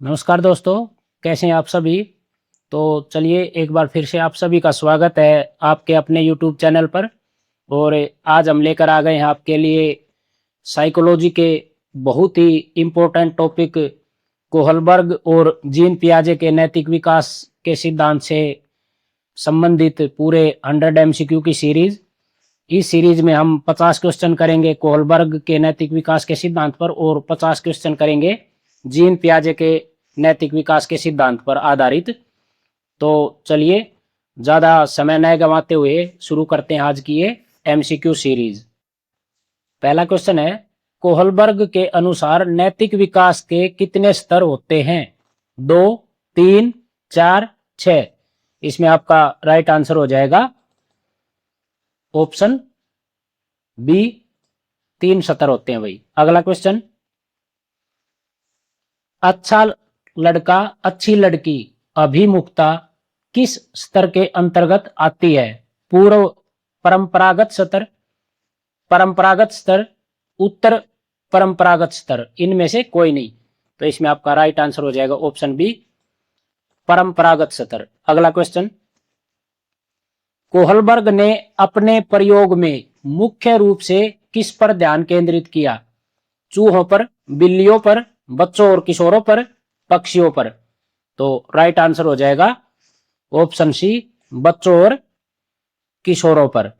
नमस्कार दोस्तों, कैसे हैं आप सभी। तो चलिए एक बार फिर से आप सभी का स्वागत है आपके अपने यूट्यूब चैनल पर। और आज हम लेकर आ गए हैं आपके लिए साइकोलॉजी के बहुत ही इम्पोर्टेंट टॉपिक कोहलबर्ग और जीन पियाजे के नैतिक विकास के सिद्धांत से संबंधित पूरे 100 एमसीक्यू की सीरीज। इस सीरीज में हम 50 क्वेश्चन करेंगे कोहलबर्ग के नैतिक विकास के सिद्धांत पर और 50 क्वेश्चन करेंगे जीन पियाजे के नैतिक विकास के सिद्धांत पर आधारित। तो चलिए ज़्यादा समय न गंवाते हुए शुरू करते हैं आज की ये एमसीक्यू सीरीज। पहला क्वेश्चन है, कोहलबर्ग के अनुसार नैतिक विकास के कितने स्तर होते हैं? 2, 3, 4, 6। इसमें आपका राइट आंसर हो जाएगा ऑप्शन बी, 3 स्तर होते हैं भाई। अगला क्वेश्चन, अच्छा लड़का अच्छी लड़की अभिमुखता किस स्तर के अंतर्गत आती है? पूर्व परंपरागत स्तर, परंपरागत स्तर, उत्तर परंपरागत स्तर, इनमें से कोई नहीं। तो इसमें आपका राइट आंसर हो जाएगा ऑप्शन बी, परंपरागत स्तर। अगला क्वेश्चन, कोहलबर्ग ने अपने प्रयोग में मुख्य रूप से किस पर ध्यान केंद्रित किया? चूहों पर, बिल्लियों पर, बच्चों और किशोरों पर, पक्षियों पर। तो राइट आंसर हो जाएगा ऑप्शन सी, बच्चों और किशोरों पर।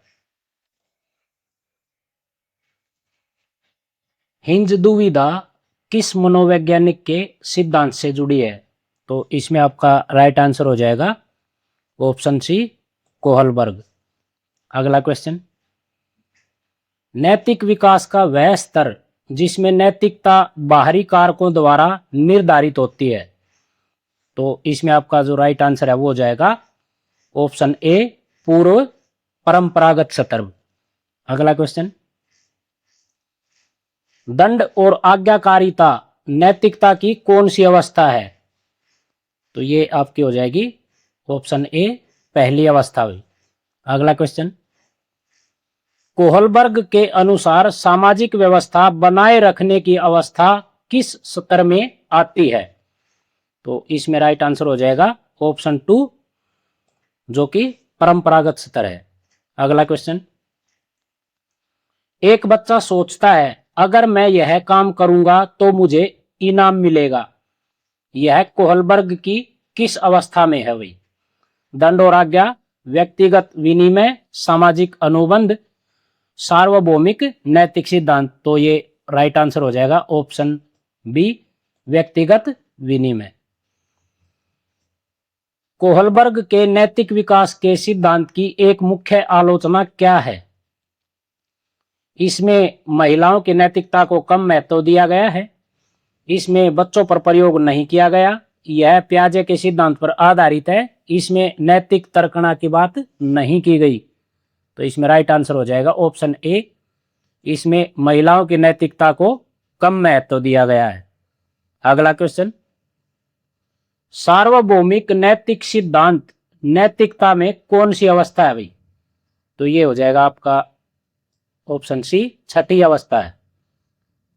हिंज दुविधा किस मनोवैज्ञानिक के सिद्धांत से जुड़ी है? तो इसमें आपका राइट आंसर हो जाएगा ऑप्शन सी, कोहलबर्ग। अगला क्वेश्चन, नैतिक विकास का वह स्तर जिसमें नैतिकता बाहरी कारकों द्वारा निर्धारित होती है। तो इसमें आपका जो राइट आंसर है वो हो जाएगा ऑप्शन ए, पूर्व परंपरागत स्तर। अगला क्वेश्चन, दंड और आज्ञाकारिता नैतिकता की कौन सी अवस्था है? तो ये आपकी हो जाएगी ऑप्शन ए, पहली अवस्था हुई। अगला क्वेश्चन, कोहलबर्ग के अनुसार सामाजिक व्यवस्था बनाए रखने की अवस्था किस स्तर में आती है? तो इसमें राइट आंसर हो जाएगा ऑप्शन 2, जो कि परंपरागत स्तर है। अगला क्वेश्चन, एक बच्चा सोचता है अगर मैं यह काम करूंगा तो मुझे इनाम मिलेगा। यह कोहलबर्ग की किस अवस्था में है भाई? दंड और आज्ञा, व्यक्तिगत विनिमय, सामाजिक अनुबंध, सार्वभौमिक नैतिक सिद्धांत। तो ये राइट आंसर हो जाएगा ऑप्शन बी, व्यक्तिगत विनिमय। कोहलबर्ग के नैतिक विकास के सिद्धांत की एक मुख्य आलोचना क्या है? इसमें महिलाओं की नैतिकता को कम महत्व दिया गया है, इसमें बच्चों पर प्रयोग नहीं किया गया, यह पियाजे के सिद्धांत पर आधारित है, इसमें नैतिक तर्कणा की बात नहीं की गई। तो इसमें राइट आंसर हो जाएगा ऑप्शन ए, इसमें महिलाओं की नैतिकता को कम महत्व दिया गया है। अगला क्वेश्चन, सार्वभौमिक नैतिक सिद्धांत नैतिकता में कौन सी अवस्था है भाई? तो ये हो जाएगा आपका ऑप्शन सी, छठी अवस्था है।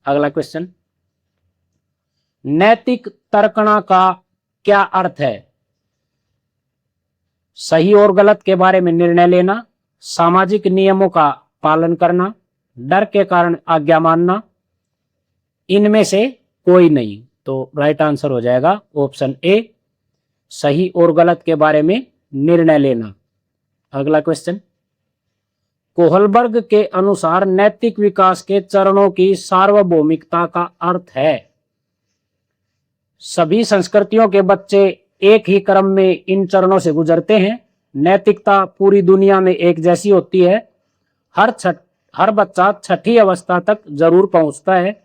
अगला क्वेश्चन, नैतिक तर्कणा का क्या अर्थ है? सही और गलत के बारे में निर्णय लेना, सामाजिक नियमों का पालन करना, डर के कारण आज्ञा मानना, इनमें से कोई नहीं। तो राइट आंसर हो जाएगा ऑप्शन ए, सही और गलत के बारे में निर्णय लेना। अगला क्वेश्चन, कोहलबर्ग के अनुसार नैतिक विकास के चरणों की सार्वभौमिकता का अर्थ है सभी संस्कृतियों के बच्चे एक ही क्रम में इन चरणों से गुजरते हैं, नैतिकता पूरी दुनिया में एक जैसी होती है, हर बच्चा छठी अवस्था तक जरूर पहुंचता है,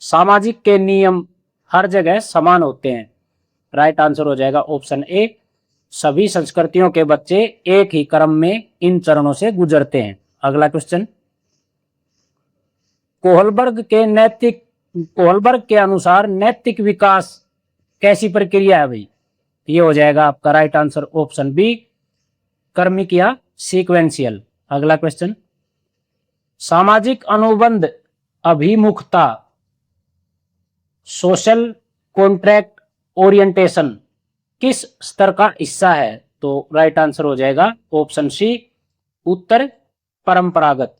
सामाजिक के नियम हर जगह समान होते हैं। राइट आंसर हो जाएगा ऑप्शन ए, सभी संस्कृतियों के बच्चे एक ही क्रम में इन चरणों से गुजरते हैं। अगला क्वेश्चन, कोहलबर्ग के अनुसार नैतिक विकास कैसी प्रक्रिया है भाई? ये हो जाएगा आपका राइट आंसर ऑप्शन बी, क्रमिक या सीक्वेंशियल। अगला क्वेश्चन, सामाजिक अनुबंध अभिमुखता सोशल कॉन्ट्रैक्ट ओरिएंटेशन किस स्तर का हिस्सा है? तो राइट आंसर हो जाएगा ऑप्शन सी, उत्तर परंपरागत।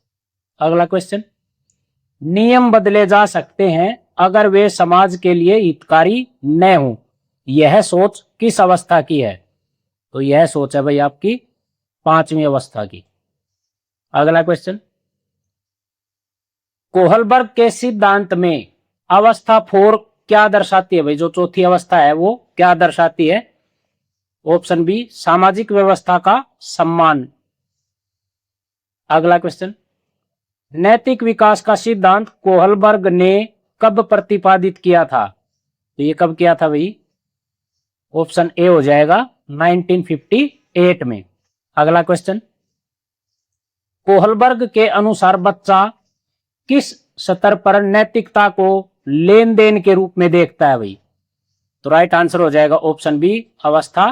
अगला क्वेश्चन, नियम बदले जा सकते हैं अगर वे समाज के लिए हितकारी न हो, यह सोच किस अवस्था की है? तो यह सोच है भाई आपकी पांचवी अवस्था की। अगला क्वेश्चन, कोहलबर्ग के सिद्धांत में अवस्था 4 क्या दर्शाती है भाई? जो चौथी अवस्था है वो क्या दर्शाती है? ऑप्शन बी, सामाजिक व्यवस्था का सम्मान। अगला क्वेश्चन, नैतिक विकास का सिद्धांत कोहलबर्ग ने कब प्रतिपादित किया था? तो ये कब किया था भाई? ऑप्शन ए हो जाएगा 1958 में। अगला क्वेश्चन, कोहलबर्ग के अनुसार बच्चा किस स्तर पर नैतिकता को लेन देन के रूप में देखता है भाई? तो राइट आंसर हो जाएगा ऑप्शन बी, अवस्था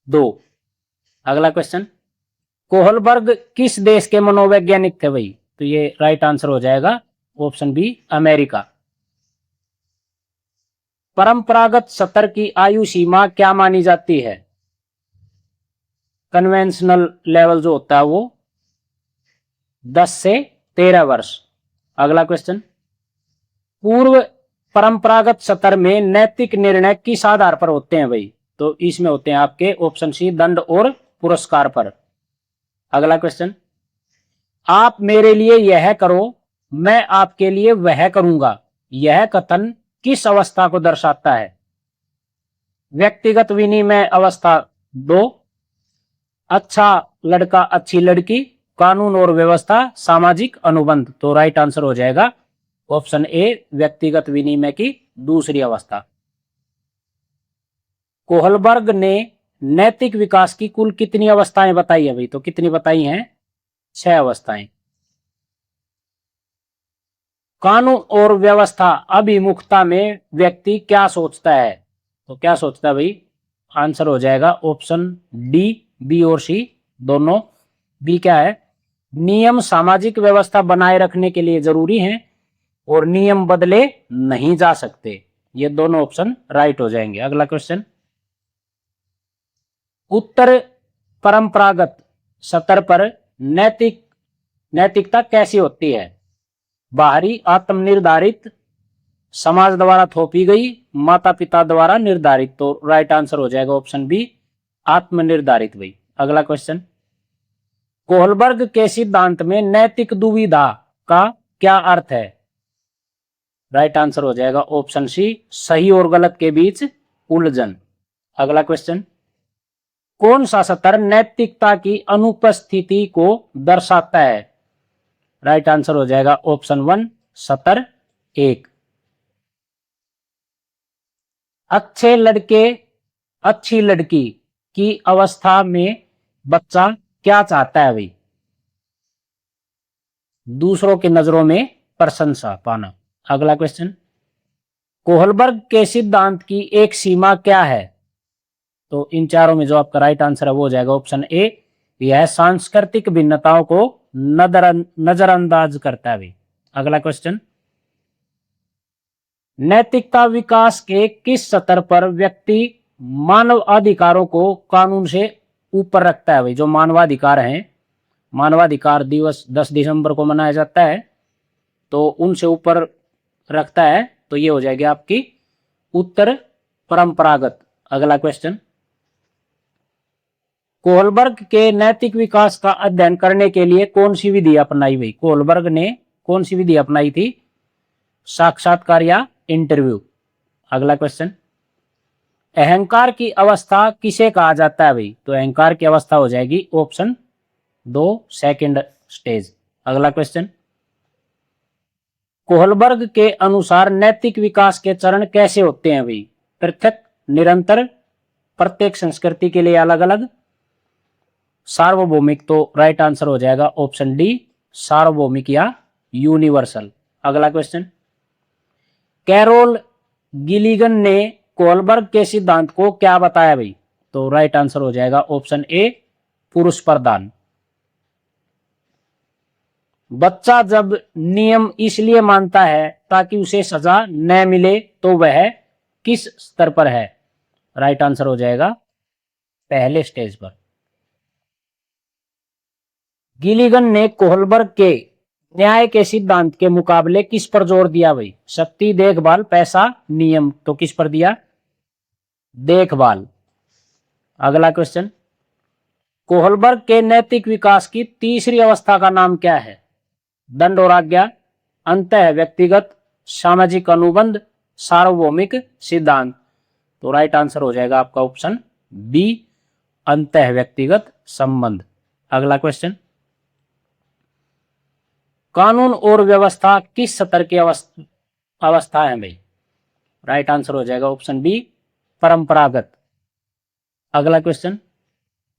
2। अगला क्वेश्चन, कोहलबर्ग किस देश के मनोवैज्ञानिक थे भाई? तो ये राइट आंसर हो जाएगा ऑप्शन बी, अमेरिका। परंपरागत स्तर की आयु सीमा क्या मानी जाती है? कन्वेंशनल लेवल जो होता है वो 10 से 13 वर्ष। अगला क्वेश्चन, पूर्व परंपरागत स्तर में नैतिक निर्णय किस आधार पर होते हैं भाई? तो इसमें होते हैं आपके ऑप्शन सी, दंड और पुरस्कार पर। अगला क्वेश्चन, आप मेरे लिए यह करो, मैं आपके लिए वह करूंगा, यह कथन किस अवस्था को दर्शाता है? व्यक्तिगत विनिमय अवस्था 2, अच्छा लड़का अच्छी लड़की, कानून और व्यवस्था, सामाजिक अनुबंध। तो राइट आंसर हो जाएगा ऑप्शन ए, व्यक्तिगत विनिमय की दूसरी अवस्था। कोहलबर्ग ने नैतिक विकास की कुल कितनी अवस्थाएं बताई है भाई? तो कितनी बताई हैं? 6 अवस्थाएं। कानून और व्यवस्था अभिमुखता में व्यक्ति क्या सोचता है? तो क्या सोचता है भाई? आंसर हो जाएगा ऑप्शन डी, बी और सी दोनों। बी क्या है? नियम सामाजिक व्यवस्था बनाए रखने के लिए जरूरी हैं और नियम बदले नहीं जा सकते। ये दोनों ऑप्शन राइट हो जाएंगे। अगला क्वेश्चन, उत्तर परंपरागत स्तर पर नैतिकता कैसी होती है? बाहरी, आत्मनिर्धारित, समाज द्वारा थोपी गई, माता पिता द्वारा निर्धारित। तो राइट आंसर हो जाएगा ऑप्शन बी, आत्मनिर्धारित भाई। अगला क्वेश्चन, कोहलबर्ग के सिद्धांत में नैतिक दुविधा का क्या अर्थ है? राइट आंसर हो जाएगा ऑप्शन सी, सही और गलत के बीच उलझन। अगला क्वेश्चन, कौन सा स्तर नैतिकता की अनुपस्थिति को दर्शाता है? राइट आंसर हो जाएगा ऑप्शन 1, स्तर 1। अच्छे लड़के अच्छी लड़की की अवस्था में बच्चा क्या चाहता है भाई? दूसरों की नजरों में प्रशंसा पाना। अगला क्वेश्चन, कोहलबर्ग के सिद्धांत की एक सीमा क्या है? तो इन चारों में जो आपका राइट आंसर है वो हो जाएगा ऑप्शन ए, यह सांस्कृतिक भिन्नताओं को नजरअंदाज करता है भाई। अगला क्वेश्चन, नैतिकता विकास के किस स्तर पर व्यक्ति मानव अधिकारों को कानून से ऊपर रखता है भाई? जो मानवाधिकार हैं, मानवाधिकार दिवस 10 दिसंबर को मनाया जाता है, तो उनसे ऊपर रखता है। तो ये हो जाएगी आपकी उत्तर परंपरागत। अगला क्वेश्चन, कोहलबर्ग के नैतिक विकास का अध्ययन करने के लिए कौन सी विधि अपनाई भाई? कोहलबर्ग ने कौन सी विधि अपनाई थी? साक्षात्कार या इंटरव्यू। अगला क्वेश्चन, अहंकार की अवस्था किसे कहा जाता है भाई? तो अहंकार की अवस्था हो जाएगी ऑप्शन 2, सेकंड स्टेज। अगला क्वेश्चन, कोहलबर्ग के अनुसार नैतिक विकास के चरण कैसे होते हैं भाई? पृथक, निरंतर, प्रत्येक संस्कृति के लिए अलग अलग, सार्वभौमिक। तो राइट आंसर हो जाएगा ऑप्शन डी, सार्वभौमिक या यूनिवर्सल। अगला क्वेश्चन, कैरोल गिलिगन ने कोहलबर्ग के सिद्धांत को क्या बताया भाई? तो राइट आंसर हो जाएगा ऑप्शन ए, पुरुष प्रधान। बच्चा जब नियम इसलिए मानता है ताकि उसे सजा न मिले तो वह किस स्तर पर है? राइट आंसर हो जाएगा पहले स्टेज पर। गिलिगन ने कोहलबर्ग के न्याय के सिद्धांत के मुकाबले किस पर जोर दिया भाई? शक्ति, देखभाल, पैसा, नियम। तो किस पर दिया? देखभाल। अगला क्वेश्चन, कोहलबर्ग के नैतिक विकास की तीसरी अवस्था का नाम क्या है? दंड और आज्ञा, अंतः व्यक्तिगत, सामाजिक अनुबंध, सार्वभौमिक सिद्धांत। तो राइट आंसर हो जाएगा आपका ऑप्शन बी, अंतः व्यक्तिगत संबंध। अगला क्वेश्चन, कानून और व्यवस्था किस स्तर की अवस्था है भाई? राइट आंसर हो जाएगा ऑप्शन बी, परंपरागत। अगला क्वेश्चन,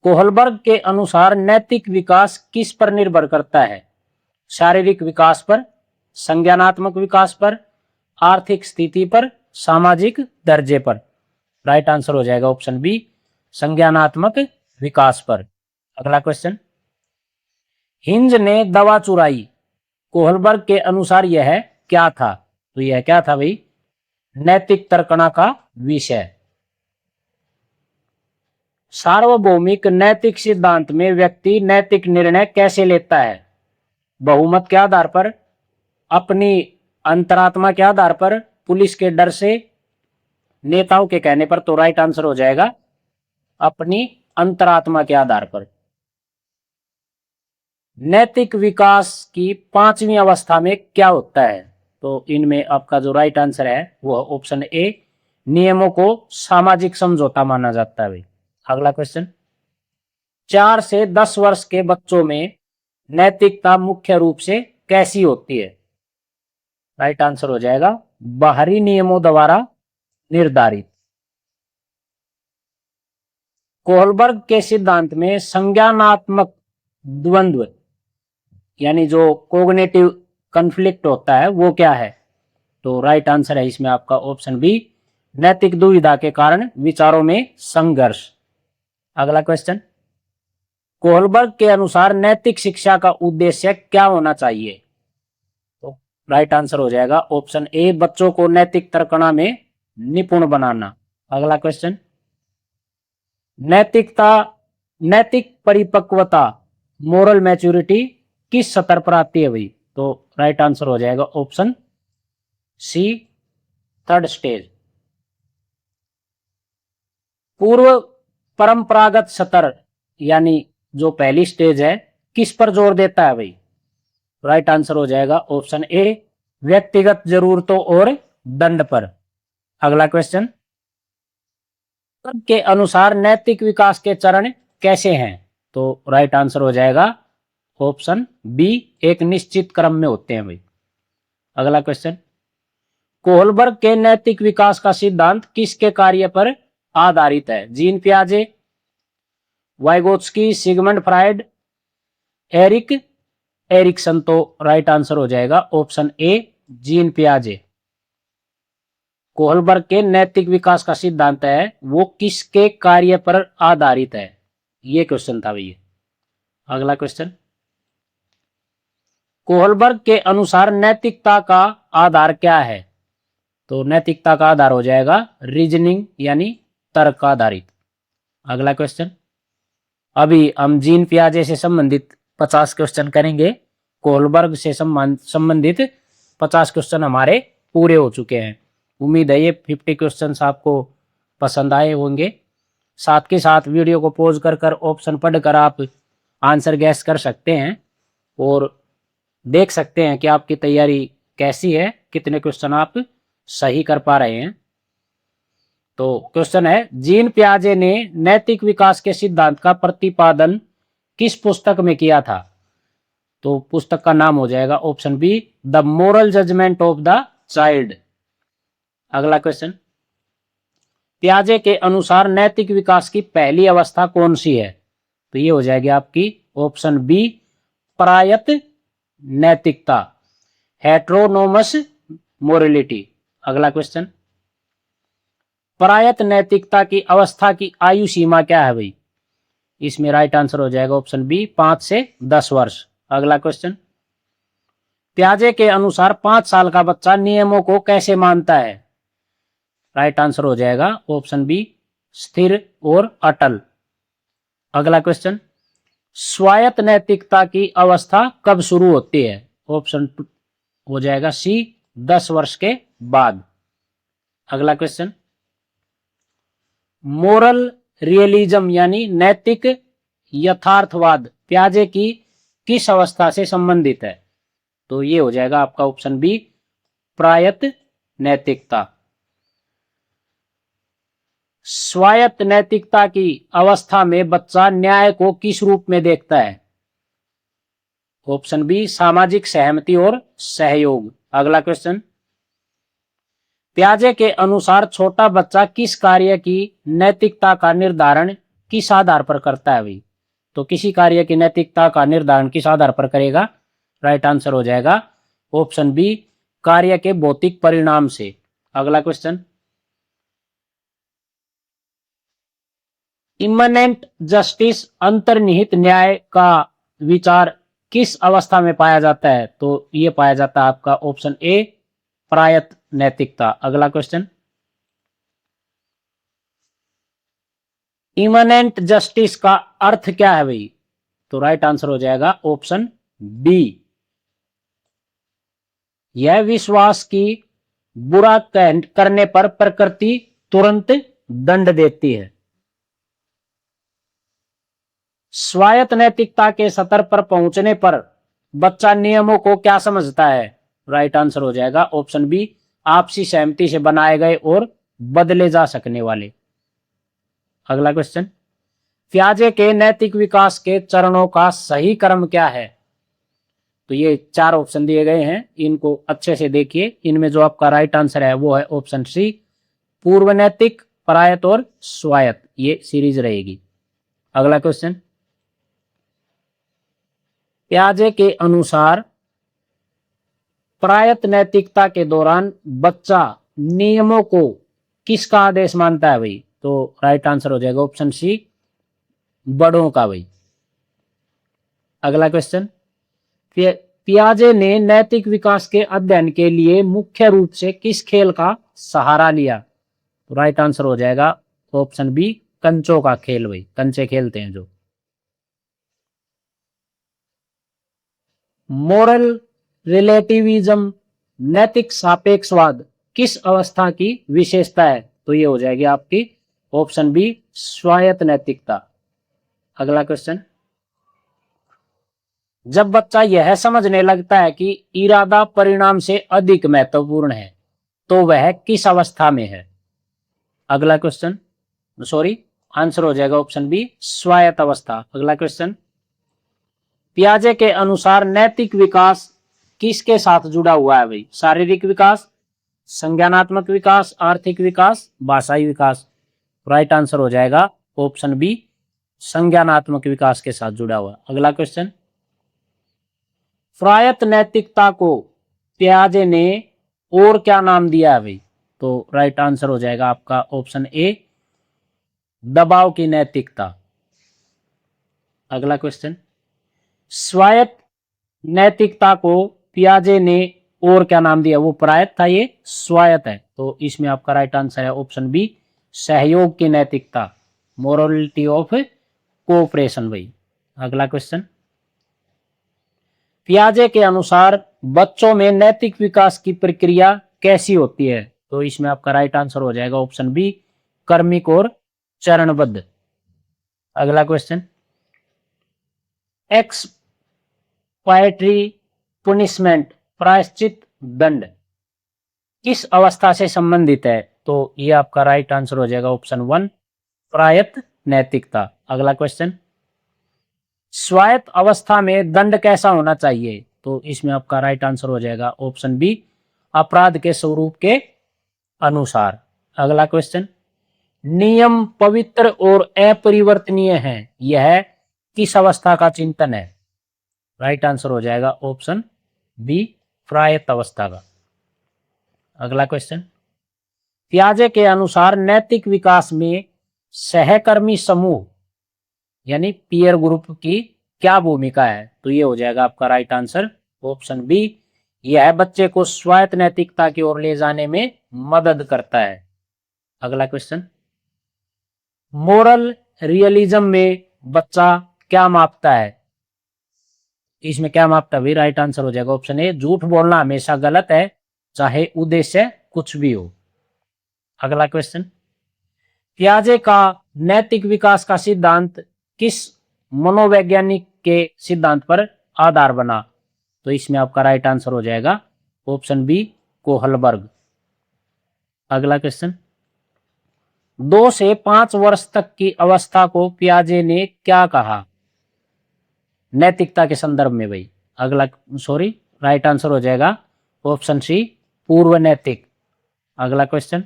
कोहलबर्ग के अनुसार नैतिक विकास किस पर निर्भर करता है? शारीरिक विकास पर, संज्ञानात्मक विकास पर, आर्थिक स्थिति पर, सामाजिक दर्जे पर। राइट आंसर हो जाएगा ऑप्शन बी, संज्ञानात्मक विकास पर। अगला क्वेश्चन, हिंज ने दवा चुराई, कोहलबर्ग के अनुसार यह क्या था? तो यह क्या था भाई? नैतिक तर्कणा का विषय। सार्वभौमिक नैतिक सिद्धांत में व्यक्ति नैतिक निर्णय कैसे लेता है? बहुमत के आधार पर, अपनी अंतरात्मा के आधार पर, पुलिस के डर से, नेताओं के कहने पर। तो राइट आंसर हो जाएगा अपनी अंतरात्मा के आधार पर। नैतिक विकास की पांचवी अवस्था में क्या होता है? तो इनमें आपका जो राइट आंसर है वह ऑप्शन ए, नियमों को सामाजिक समझौता माना जाता है भाई। अगला क्वेश्चन, 4 से 10 वर्ष के बच्चों में नैतिकता मुख्य रूप से कैसी होती है? राइट आंसर हो जाएगा बाहरी नियमों द्वारा निर्धारित। कोहलबर्ग के सिद्धांत में संज्ञानात्मक द्वंद्व यानी जो कोग्निटिव कॉन्फ्लिक्ट होता है वो क्या है? तो राइट आंसर है इसमें आपका ऑप्शन बी, नैतिक दुविधा के कारण विचारों में संघर्ष। अगला क्वेश्चन, कोहलबर्ग के अनुसार नैतिक शिक्षा का उद्देश्य क्या होना चाहिए? तो राइट आंसर हो जाएगा ऑप्शन ए, बच्चों को नैतिक तर्कणा में निपुण बनाना। अगला क्वेश्चन, नैतिक परिपक्वता, मोरल मैच्योरिटी किस स्तर पर आती है भाई? तो राइट आंसर हो जाएगा ऑप्शन सी, थर्ड स्टेज। पूर्व परंपरागत स्तर यानी जो पहली स्टेज है किस पर जोर देता है भाई? राइट आंसर हो जाएगा ऑप्शन ए, व्यक्तिगत जरूरतों और दंड पर। अगला क्वेश्चन, के अनुसार नैतिक विकास के चरण कैसे हैं? तो राइट आंसर हो जाएगा ऑप्शन बी, एक निश्चित क्रम में होते हैं भाई। अगला क्वेश्चन, कोहलबर्ग के नैतिक विकास का सिद्धांत किसके कार्य पर आधारित है? जीन पियाजे, वाइगोत्स्की, सिगमंड फ्राइड, एरिक्सन। तो राइट आंसर हो जाएगा ऑप्शन ए, जीन पियाजे। कोहलबर्ग के नैतिक विकास का सिद्धांत है वो किसके कार्य पर आधारित है? ये क्वेश्चन था भैया। अगला क्वेश्चन, कोहलबर्ग के अनुसार नैतिकता का आधार क्या है? तो नैतिकता का आधार हो जाएगा रीजनिंग यानी तर्क आधारित। अगला क्वेश्चन, अभी हम जीन पियाजे से संबंधित 50 क्वेश्चन करेंगे, कोहलबर्ग से संबंधित 50 क्वेश्चन हमारे पूरे हो चुके हैं। उम्मीद है ये 50 क्वेश्चंस आपको पसंद आए होंगे। साथ के साथ वीडियो को पॉज कर ऑप्शन पढ़कर आप आंसर गैस कर सकते हैं और देख सकते हैं कि आपकी तैयारी कैसी है, कितने क्वेश्चन आप सही कर पा रहे हैं। तो क्वेश्चन है, जीन पियाजे ने नैतिक विकास के सिद्धांत का प्रतिपादन किस पुस्तक में किया था? तो पुस्तक का नाम हो जाएगा option B, the moral judgement of the child. अगला क्वेश्चन, पियाजे के अनुसार नैतिक विकास की पहली अवस्था कौन सी है? तो ये हो जाएगी आपकी ऑप्शन बी, परायत नैतिकता, हेट्रोनोमस मोरलिटी। अगला क्वेश्चन, परायत नैतिकता की अवस्था की आयु सीमा क्या है भाई? इसमें राइट आंसर हो जाएगा ऑप्शन बी, 5 से 10 वर्ष। अगला क्वेश्चन, पियाजे के अनुसार 5 साल का बच्चा नियमों को कैसे मानता है? राइट आंसर हो जाएगा ऑप्शन बी स्थिर और अटल। अगला क्वेश्चन, स्वायत्त नैतिकता की अवस्था कब शुरू होती है? ऑप्शन हो जाएगा सी 10 वर्ष के बाद। अगला क्वेश्चन, मोरल रियलिज्म यानी नैतिक यथार्थवाद प्याजे की किस अवस्था से संबंधित है? तो ये हो जाएगा आपका ऑप्शन बी प्रायत नैतिकता। स्वायत्त नैतिकता की अवस्था में बच्चा न्याय को किस रूप में देखता है? ऑप्शन बी सामाजिक सहमति और सहयोग। अगला क्वेश्चन, प्याजे के अनुसार छोटा बच्चा किस कार्य की नैतिकता का निर्धारण किस आधार पर करता है भाई? तो किसी कार्य की नैतिकता का निर्धारण किस आधार पर करेगा? राइट आंसर हो जाएगा ऑप्शन बी कार्य के भौतिक परिणाम से। अगला क्वेश्चन, इमनेंट जस्टिस अंतर्निहित न्याय का विचार किस अवस्था में पाया जाता है? तो ये पाया जाता है आपका ऑप्शन ए प्रायत नैतिकता। अगला क्वेश्चन, इमनेंट जस्टिस का अर्थ क्या है भाई? तो राइट आंसर हो जाएगा ऑप्शन बी यह विश्वास की बुरा करने पर प्रकृति तुरंत दंड देती है। स्वायत्त नैतिकता के स्तर पर पहुंचने पर बच्चा नियमों को क्या समझता है? राइट आंसर हो जाएगा ऑप्शन बी आपसी सहमति से बनाए गए और बदले जा सकने वाले। अगला क्वेश्चन, प्याजे के नैतिक विकास के चरणों का सही क्रम क्या है? तो ये 4 ऑप्शन दिए गए हैं, इनको अच्छे से देखिए। इनमें जो आपका राइट आंसर है वो है ऑप्शन सी पूर्व नैतिक, प्रायत और स्वायत्त, ये सीरीज रहेगी। अगला क्वेश्चन, प्याजे के अनुसार प्रायत नैतिकता के दौरान बच्चा नियमों को किसका आदेश मानता है भाई? तो राइट आंसर हो जाएगा ऑप्शन सी बड़ों का भाई। अगला क्वेश्चन, पियाजे ने नैतिक विकास के अध्ययन के लिए मुख्य रूप से किस खेल का सहारा लिया? तो राइट आंसर हो जाएगा ऑप्शन बी कंचों का खेल भाई, कंचे खेलते हैं जो। मोरल रिलेटिविज्म नैतिक सापेक्षवाद किस अवस्था की विशेषता है? तो ये हो जाएगी आपकी ऑप्शन बी स्वायत्त नैतिकता। अगला क्वेश्चन, जब बच्चा यह समझने लगता है कि इरादा परिणाम से अधिक महत्वपूर्ण है तो वह किस अवस्था में है? अगला क्वेश्चन, सॉरी आंसर हो जाएगा ऑप्शन बी स्वायत्त अवस्था। अगला क्वेश्चन, पियाजे के अनुसार नैतिक विकास किसके साथ जुड़ा हुआ है भाई? शारीरिक विकास, संज्ञानात्मक विकास, आर्थिक विकास, भाषाई विकास। राइट आंसर हो जाएगा ऑप्शन बी संज्ञानात्मक विकास के साथ जुड़ा हुआ। अगला क्वेश्चन, स्वायत्त नैतिकता को पियाजे ने और क्या नाम दिया है भाई? तो राइट आंसर हो जाएगा आपका ऑप्शन ए दबाव की नैतिकता। अगला क्वेश्चन, स्वायत्त नैतिकता को पियाजे ने और क्या नाम दिया? वो प्रायत था, ये स्वायत्त है। तो इसमें आपका राइट आंसर है ऑप्शन बी सहयोग की नैतिकता, मोरलिटी ऑफ कोऑपरेशन भाई। अगला क्वेश्चन, पियाजे के अनुसार बच्चों में नैतिक विकास की प्रक्रिया कैसी होती है? तो इसमें आपका राइट आंसर हो जाएगा ऑप्शन बी क्रमिक और चरणबद्ध। अगला क्वेश्चन, एक्सपायटरी पुनिशमेंट प्रायश्चित दंड किस अवस्था से संबंधित है? तो ये आपका राइट आंसर हो जाएगा ऑप्शन 1 प्रायत्त नैतिकता। अगला क्वेश्चन, स्वायत्त अवस्था में दंड कैसा होना चाहिए? तो इसमें आपका राइट आंसर हो जाएगा ऑप्शन बी अपराध के स्वरूप के अनुसार। अगला क्वेश्चन, नियम पवित्र और अपरिवर्तनीय हैं, यह किस अवस्था का चिंतन है? राइट आंसर हो जाएगा ऑप्शन बी प्रायत्त अवस्था का। अगला क्वेश्चन, पियाजे के अनुसार नैतिक विकास में सहकर्मी समूह यानी पीयर ग्रुप की क्या भूमिका है? तो ये हो जाएगा आपका राइट आंसर ऑप्शन बी यह बच्चे को स्वायत्त नैतिकता की ओर ले जाने में मदद करता है। अगला क्वेश्चन, मोरल रियलिज्म में बच्चा क्या मापता है? इसमें क्या मापता है भाई? राइट आंसर हो जाएगा ऑप्शन ए, झूठ बोलना हमेशा गलत है, चाहे उद्देश्य कुछ भी हो। अगला क्वेश्चन, पियाजे का नैतिक विकास का सिद्धांत किस मनोवैज्ञानिक के सिद्धांत पर आधार बना? तो इसमें आपका राइट आंसर हो जाएगा ऑप्शन बी, कोहलबर्ग। अगला क्वेश्चन, 2 से 5 वर्ष तक की अवस्था को पियाजे ने क्या कहा नैतिकता के संदर्भ में भाई? अगला सॉरी, राइट आंसर हो जाएगा ऑप्शन सी, पूर्व नैतिक। अगला क्वेश्चन,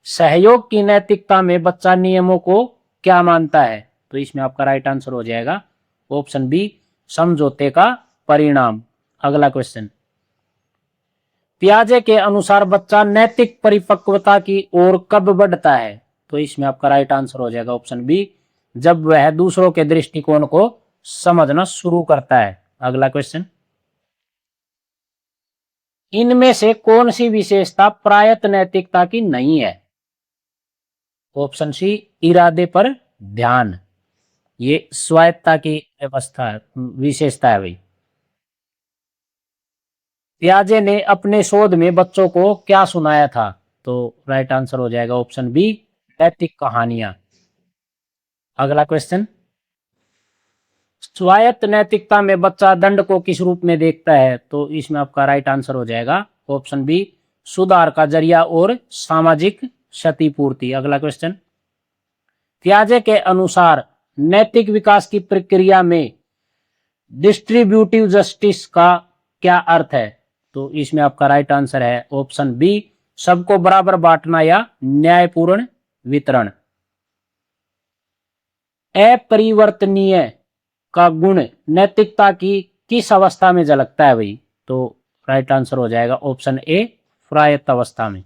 सहयोग की नैतिकता में बच्चा नियमों को क्या मानता है? तो इसमें आपका राइट आंसर हो जाएगा ऑप्शन बी, समझौते का परिणाम। अगला क्वेश्चन, पियाजे के अनुसार बच्चा नैतिक परिपक्वता की ओर कब बढ़ता है? तो इसमें आपका राइट आंसर हो जाएगा ऑप्शन बी, जब वह दूसरों के दृष्टिकोण को समझना शुरू करता है। अगला क्वेश्चन, इनमें से कौन सी विशेषता प्रायत नैतिकता की नहीं है? ऑप्शन सी, इरादे पर ध्यान, ये स्वायत्ता की व्यवस्था विशेषता है भाई। पियाजे ने अपने शोध में बच्चों को क्या सुनाया था? तो राइट आंसर हो जाएगा ऑप्शन बी, नैतिक कहानियां। अगला क्वेश्चन, स्वायत्त नैतिकता में बच्चा दंड को किस रूप में देखता है? तो इसमें आपका राइट आंसर हो जाएगा ऑप्शन बी, सुधार का जरिया और सामाजिक क्षतिपूर्ति। अगला क्वेश्चन, पियाजे के अनुसार नैतिक विकास की प्रक्रिया में डिस्ट्रीब्यूटिव जस्टिस का क्या अर्थ है? तो इसमें आपका राइट आंसर है ऑप्शन बी, सबको बराबर बांटना या न्यायपूर्ण वितरण। अपरिवर्तनीय का गुण नैतिकता की किस अवस्था में झलकता है भाई? तो राइट आंसर हो जाएगा ऑप्शन ए, प्रायत्त अवस्था में।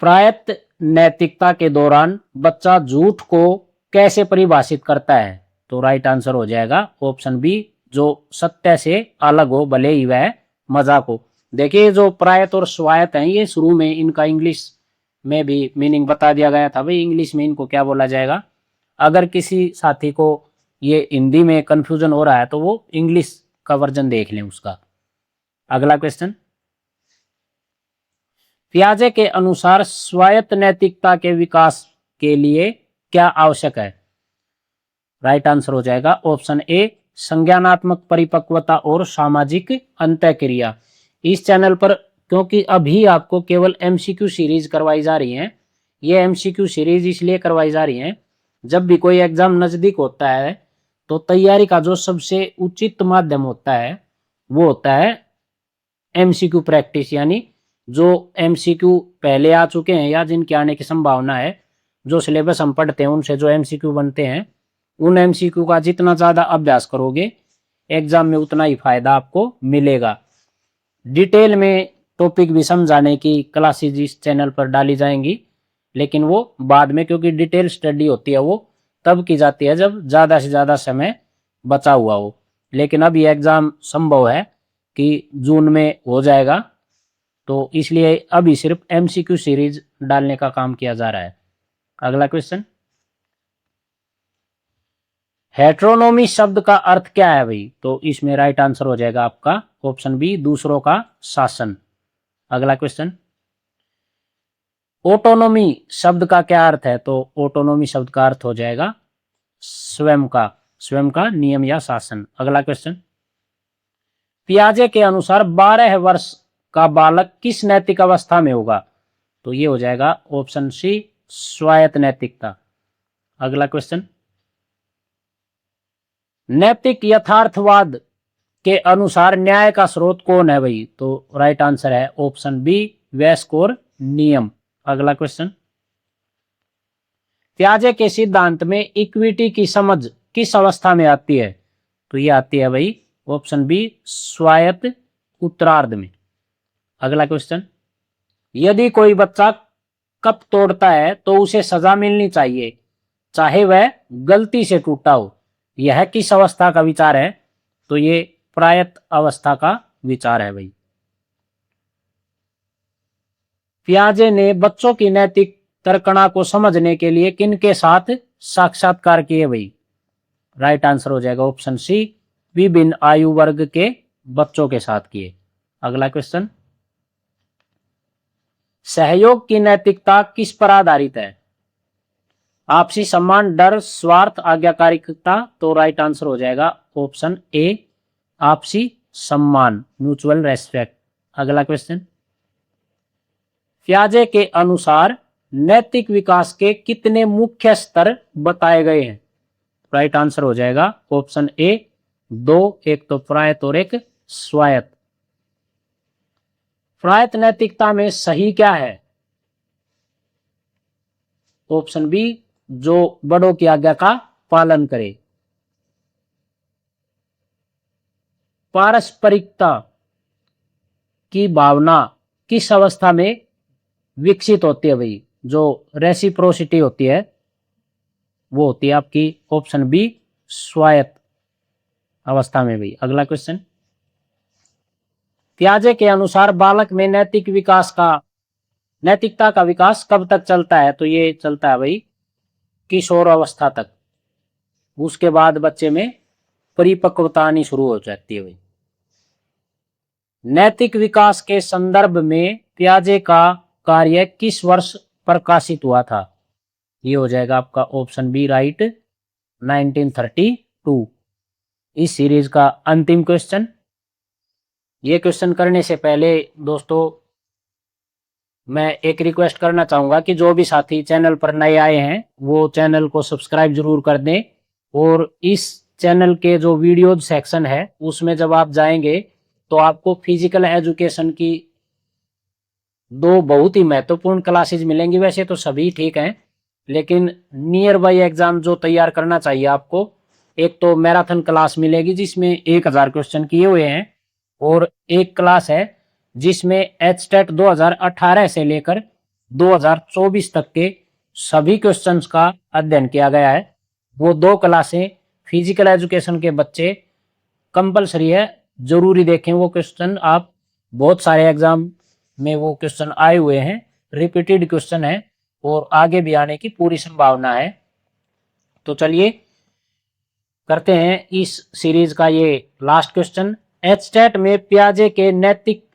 प्रायत्त नैतिकता के दौरान बच्चा झूठ को कैसे परिभाषित करता है? तो राइट आंसर हो जाएगा ऑप्शन बी, जो सत्य से अलग हो भले ही वह मजाक हो। देखिए जो प्रायत और स्वायत्त हैं, ये शुरू में इनका इंग्लिश में भी मीनिंग बता दिया गया था भाई, इंग्लिश में इनको क्या बोला जाएगा। अगर किसी साथी को ये हिंदी में कंफ्यूजन हो रहा है तो वो इंग्लिश का वर्जन देख लें उसका। अगला क्वेश्चन, पियाजे के अनुसार स्वायत्त नैतिकता के विकास के लिए क्या आवश्यक है? राइट आंसर हो जाएगा ऑप्शन ए, संज्ञानात्मक परिपक्वता और सामाजिक अंतःक्रिया। इस चैनल पर क्योंकि अभी आपको केवल एमसीक्यू सीरीज करवाई जा रही है, ये एमसीक्यू सीरीज इसलिए करवाई जा रही है, जब भी कोई एग्जाम नजदीक होता है तो तैयारी का जो सबसे उचित माध्यम होता है वो होता है एमसीक्यू प्रैक्टिस, यानी जो एमसीक्यू पहले आ चुके हैं या जिनके आने की संभावना है, जो सिलेबस हम पढ़ते हैं उनसे जो एमसीक्यू बनते हैं, उन एमसीक्यू का जितना ज़्यादा अभ्यास करोगे एग्जाम में उतना ही फायदा आपको मिलेगा। डिटेल में टॉपिक भी समझाने की क्लासेज इस चैनल पर डाली जाएंगी, लेकिन वो बाद में, क्योंकि डिटेल स्टडी होती है वो तब की जाती है जब ज़्यादा से ज़्यादा समय बचा हुआ हो। लेकिन अब ये एग्ज़ाम संभव है कि जून में हो जाएगा, तो इसलिए अभी सिर्फ एमसीक्यू सीरीज डालने का काम किया जा रहा है। अगला क्वेश्चन, हेट्रोनोमी शब्द का अर्थ क्या है भाई? तो इसमें राइट आंसर हो जाएगा आपका ऑप्शन बी, दूसरों का शासन। अगला क्वेश्चन, ऑटोनोमी शब्द का क्या अर्थ है? तो ऑटोनोमी शब्द का अर्थ हो जाएगा स्वयं का नियम या शासन। अगला क्वेश्चन, पियाजे के अनुसार 12 वर्ष का बालक किस नैतिक अवस्था में होगा? तो ये हो जाएगा ऑप्शन सी, स्वायत्त नैतिकता। अगला क्वेश्चन, नैतिक यथार्थवाद के अनुसार न्याय का स्रोत कौन है भाई? तो राइट आंसर है ऑप्शन बी, वयस्क और नियम। अगला क्वेश्चन, पियाजे के सिद्धांत में इक्विटी की समझ किस अवस्था में आती है? तो ये आती है भाई ऑप्शन बी, स्वायत्त उत्तरार्ध में। अगला क्वेश्चन, यदि कोई बच्चा कप तोड़ता है तो उसे सजा मिलनी चाहिए, चाहे वह गलती से टूटा हो, यह किस अवस्था का विचार है? तो ये प्रायत अवस्था का विचार है भाई। पियाजे ने बच्चों की नैतिक तर्कणा को समझने के लिए किन के साथ साक्षात्कार किए भाई? राइट आंसर हो जाएगा ऑप्शन सी, विभिन्न आयु वर्ग के बच्चों के साथ किए। अगला क्वेश्चन, सहयोग की नैतिकता किस पर आधारित है? आपसी सम्मान, डर, स्वार्थ, आज्ञाकारिता। तो राइट आंसर हो जाएगा ऑप्शन ए, आपसी सम्मान, म्यूचुअल रेस्पेक्ट। अगला क्वेश्चन, पियाजे के अनुसार नैतिक विकास के कितने मुख्य स्तर बताए गए हैं? राइट आंसर हो जाएगा ऑप्शन ए, 2, एक तो प्रायत और एक स्वायत्त। प्रायत नैतिकता में सही क्या है? ऑप्शन बी, जो बड़ों की आज्ञा का पालन करे। पारस्परिकता की भावना किस अवस्था में विकसित होती है भाई? जो रेसिप्रोसिटी होती है वो होती है आपकी ऑप्शन बी, स्वायत्त अवस्था में भाई। अगला क्वेश्चन, पियाजे के अनुसार बालक में नैतिकता का विकास कब तक चलता है? तो ये चलता है भाई किशोर अवस्था तक। उसके बाद बच्चे में परिपक्वता आनी शुरू हो जाती है भाई। नैतिक विकास के संदर्भ में पियाजे का कार्य किस वर्ष प्रकाशित हुआ था? ये हो जाएगा आपका ऑप्शन बी, राइट, 1932। इस सीरीज का अंतिम क्वेश्चन। ये क्वेश्चन करने से पहले दोस्तों मैं एक रिक्वेस्ट करना चाहूँगा कि जो भी साथी चैनल पर नए आए हैं वो चैनल को सब्सक्राइब जरूर कर दें, और इस चैनल के जो वीडियोज सेक्शन है उसमें जब आप जाएंगे तो आपको फिजिकल एजुकेशन की 2 बहुत ही महत्वपूर्ण क्लासेज मिलेंगी। वैसे तो सभी ठीक हैं, लेकिन नियर बाई एग्जाम जो तैयार करना चाहिए आपको, एक तो मैराथन क्लास मिलेगी जिसमें 1000 क्वेश्चन किए हुए हैं, और एक क्लास है जिसमें एचटेट 2018 से लेकर 2024 तक के सभी क्वेश्चंस का अध्ययन किया गया है। वो 2 क्लासें फिजिकल एजुकेशन के बच्चे कंपलसरी है, जरूरी देखें वो क्वेश्चन। आप बहुत सारे एग्जाम में वो क्वेश्चन आए हुए हैं, रिपीटेड क्वेश्चन है और आगे भी आने की पूरी संभावना है। तो चलिए करते हैं इस सीरीज का ये लास्ट क्वेश्चन। एचटेट में पियाजे के नैतिक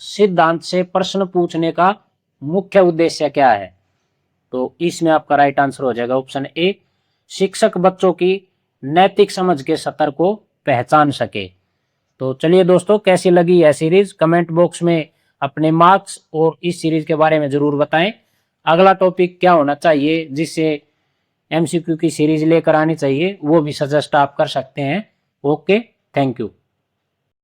सिद्धांत से प्रश्न पूछने का मुख्य उद्देश्य क्या है? तो इसमें आपका राइट आंसर हो जाएगा ऑप्शन ए, शिक्षक बच्चों की नैतिक समझ के स्तर को पहचान सके। तो चलिए दोस्तों, कैसी लगी यह सीरीज कमेंट बॉक्स में अपने मार्क्स और इस सीरीज के बारे में जरूर बताएं। अगला टॉपिक क्या होना चाहिए जिससे एमसीक्यू की सीरीज लेकर आनी चाहिए वो भी सजेस्ट आप कर सकते हैं। Okay, thank you.